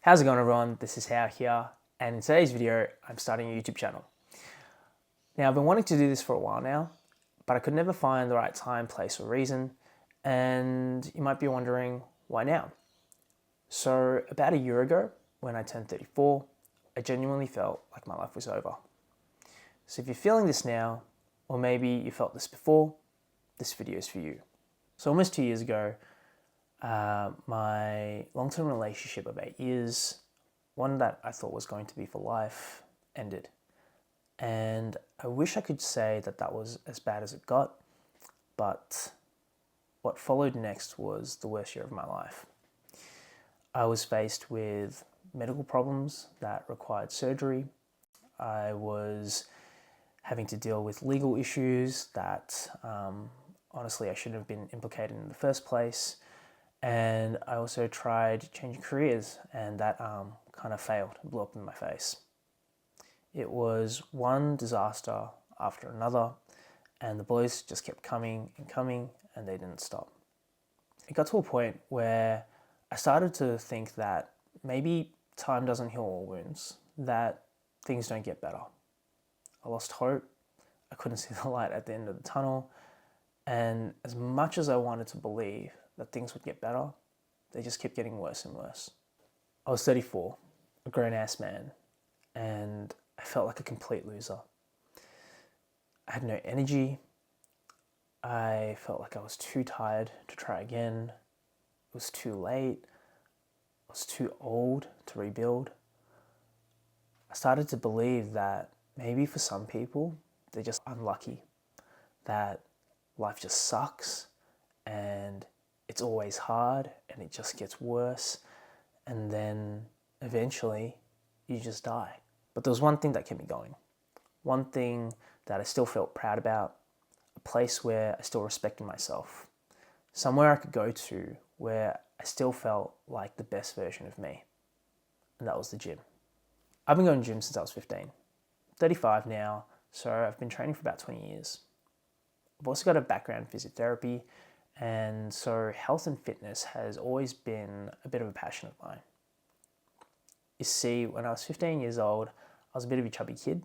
How's it going, everyone? This is How here, and in today's video I'm starting a YouTube channel. Now, I've been wanting to do this for a while now, but I could never find the right time, place or reason, and you might be wondering why now. So about a year ago, when I turned 34, I genuinely felt like my life was over. So if you're feeling this now, or maybe you felt this before, this video is for you. So almost 2 years ago, my long-term relationship of 8 years, one that I thought was going to be for life, ended. And I wish I could say that that was as bad as it got, but what followed next was the worst year of my life. I was faced with medical problems that required surgery. I was having to deal with legal issues that honestly I shouldn't have been implicated in the first place. And I also tried changing careers, and that kind of failed and blew up in my face. It was one disaster after another, and the blows just kept coming, and they didn't stop. It got to a point where I started to think that maybe time doesn't heal all wounds, that things don't get better. I lost hope. I couldn't see the light at the end of the tunnel. And as much as I wanted to believe that things would get better, they just kept getting worse and worse. I was 34, a grown-ass man, and I felt like a complete loser. I had no energy. I felt like I was too tired to try again. It was too late. I was too old to rebuild. I started to believe that maybe for some people, they're just unlucky, that life just sucks and it's always hard and it just gets worse, and then eventually you just die. But there was one thing that kept me going, one thing that I still felt proud about, a place where I still respected myself, somewhere I could go to where I still felt like the best version of me, and that was the gym. I've been going to the gym since I was 15, 35 now, so I've been training for about 20 years. I've also got a background in physiotherapy, and so health and fitness has always been a bit of a passion of mine. You see, when I was 15 years old, I was a bit of a chubby kid,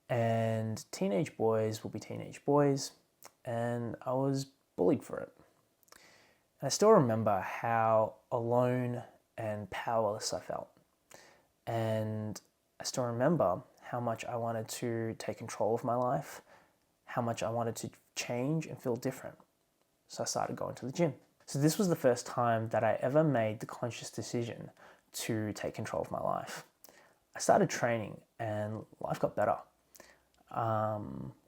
and teenage boys will be teenage boys, and I was bullied for it. And I still remember how alone and powerless I felt. And I still remember how much I wanted to take control of my life, how much I wanted to change and feel different. So I started going to the gym. So this was the first time that I ever made the conscious decision to take control of my life. I started training and life got better. I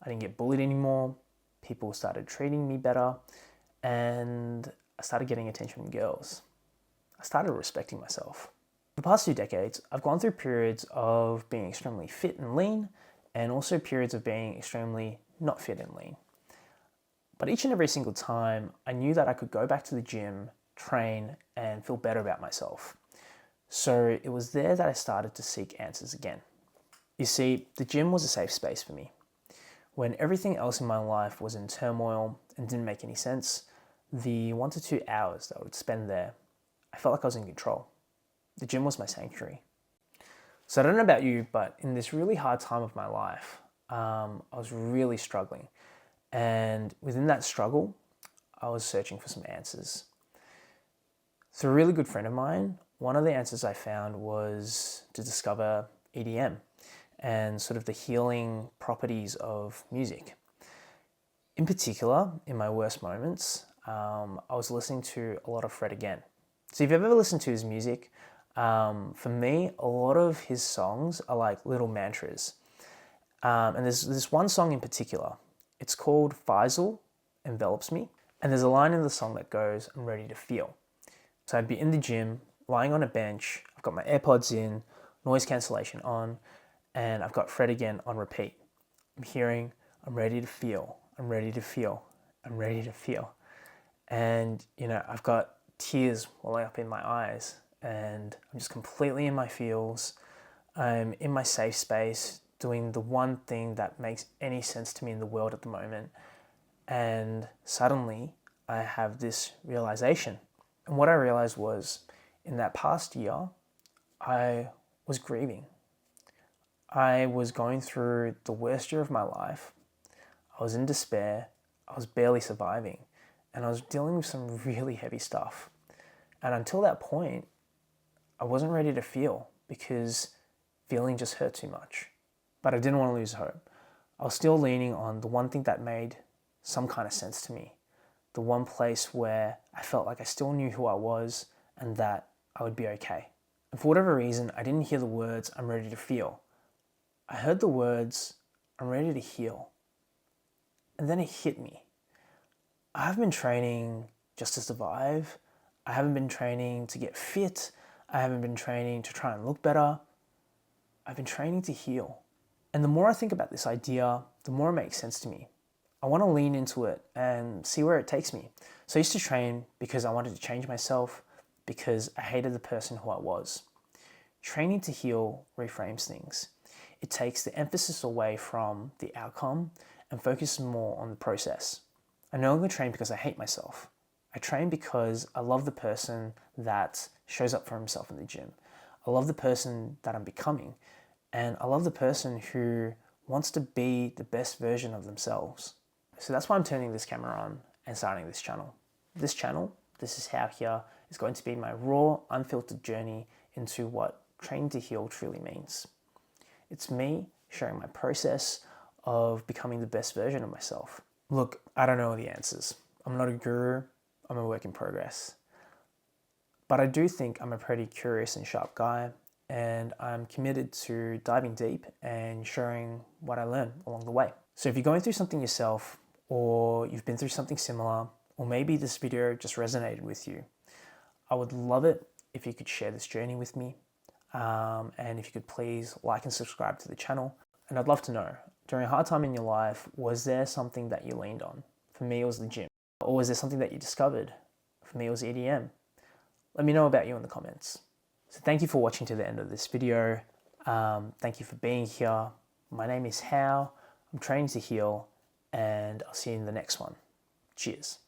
didn't get bullied anymore. People started treating me better, and I started getting attention from girls. I started respecting myself. For the past 2 decades, I've gone through periods of being extremely fit and lean, and also periods of being extremely not fit and lean. But each and every single time, I knew that I could go back to the gym, train, and feel better about myself. So it was there that I started to seek answers again. You see, the gym was a safe space for me. When everything else in my life was in turmoil and didn't make any sense, the 1 to 2 hours that I would spend there, I felt like I was in control. The gym was my sanctuary. So I don't know about you, but in this really hard time of my life, I was really struggling. And within that struggle, I was searching for some answers. Through a really good friend of mine, one of the answers I found was to discover EDM and sort of the healing properties of music. In particular, in my worst moments, I was listening to a lot of Fred again. So if you've ever listened to his music, for me, a lot of his songs are like little mantras. And there's this one song in particular. It's called Faisal Envelops Me. And there's a line in the song that goes, "I'm ready to feel." So I'd be in the gym, lying on a bench. I've got my AirPods in, noise cancellation on, and I've got Fred again on repeat. I'm hearing, "I'm ready to feel, I'm ready to feel, I'm ready to feel." And, I've got tears welling up in my eyes, and I'm just completely in my feels. I'm in my safe space, doing the one thing that makes any sense to me in the world at the moment. And suddenly I have this realization. And what I realized was, in that past year, I was grieving. I was going through the worst year of my life. I was in despair. I was barely surviving. And I was dealing with some really heavy stuff. And until that point, I wasn't ready to feel because feeling just hurt too much. But I didn't want to lose hope. I was still leaning on the one thing that made some kind of sense to me. The one place where I felt like I still knew who I was and that I would be okay. And for whatever reason, I didn't hear the words, "I'm ready to feel." I heard the words, "I'm ready to heal." And then it hit me. I haven't been training just to survive. I haven't been training to get fit. I haven't been training to try and look better. I've been training to heal. And the more I think about this idea, the more it makes sense to me. I want to lean into it and see where it takes me. So I used to train because I wanted to change myself, because I hated the person who I was. Training to heal reframes things. It takes the emphasis away from the outcome and focuses more on the process. I no longer train because I hate myself. I train because I love the person that shows up for himself in the gym. I love the person that I'm becoming. And I love the person who wants to be the best version of themselves. So that's why I'm turning this camera on and starting this channel. This channel, This Is How Here, is going to be my raw, unfiltered journey into what training to heal truly means. It's me sharing my process of becoming the best version of myself. Look, I don't know the answers. I'm not a guru. I'm a work in progress. But I do think I'm a pretty curious and sharp guy, and I'm committed to diving deep and sharing what I learn along the way. So if you're going through something yourself, or you've been through something similar, or maybe this video just resonated with you, I would love it if you could share this journey with me. And if you could please like and subscribe to the channel. And I'd love to know, during a hard time in your life, was there something that you leaned on? For me, it was the gym. Or was there something that you discovered? For me, it was EDM. Let me know about you in the comments. So thank you for watching to the end of this video. Thank you for being here. My name is How. I'm training to heal, and I'll see you in the next one. Cheers.